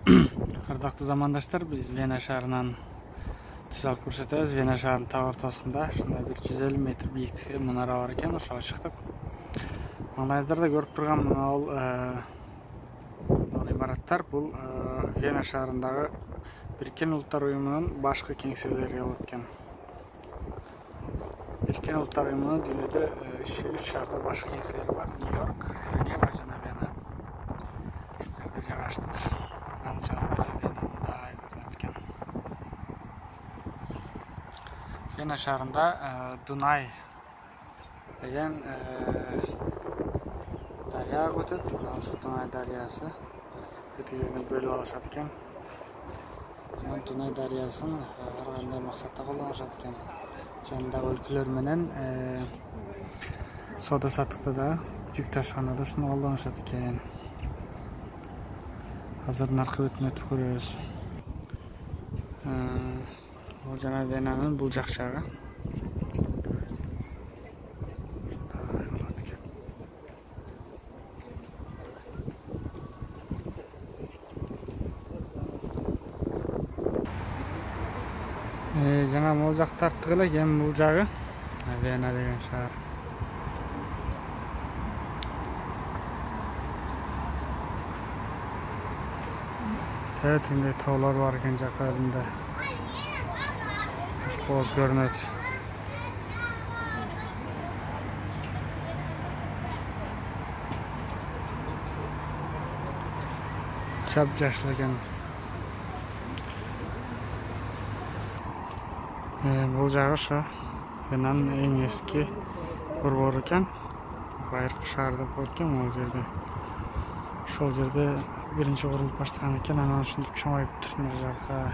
Ардактуу замандаштар, биз Вена шаарынан түз алып көрсөтөбүз. Вена шаарынын так ортосунда ушундай 150 метр бийиктикте мунара бар экен, ошого чыктык. Маңдайыңыздарда көрүп турган ал имараттар бул Вена шаарындагы Бириккен Улуттар уюмунун башкы кеңселери болот экен. Бириккен Улуттар уюмунун дүйнөдө 3 шаарда башкы кеңселери бар: Нью-Йорк, Женева жана Вена. Ушул жерде жайгаштыр. Вена шаарында Дунай деген дарыя өтөт. Ошол Дунай дарыясы өтүгөнү бөлүп алышат экен. Дунай дарыясын ар кандай максатта колдонушат экен. Жанындагы өлкөлөр менен соода саттыкта да, жүк ташканда да ушуну колдонушат экен. Азыр наркы бетин өтүп көрөбүз. Бул жана Венанын бул жак жагы. Жана могул жак тарттык эле, эми бул жагы Вена деген шаар. Теңдей тоолор бар экен жака элинде. Коз көрүнөт. Жап-жашыл экен. Бул жагы ошо Венанын эң эски борбору экен. Байыркы шаар деп коет экен бул жерде. Ошол жерде биринчи курулуп баштаган экен, анан ушинтип чоңоюп тур жака.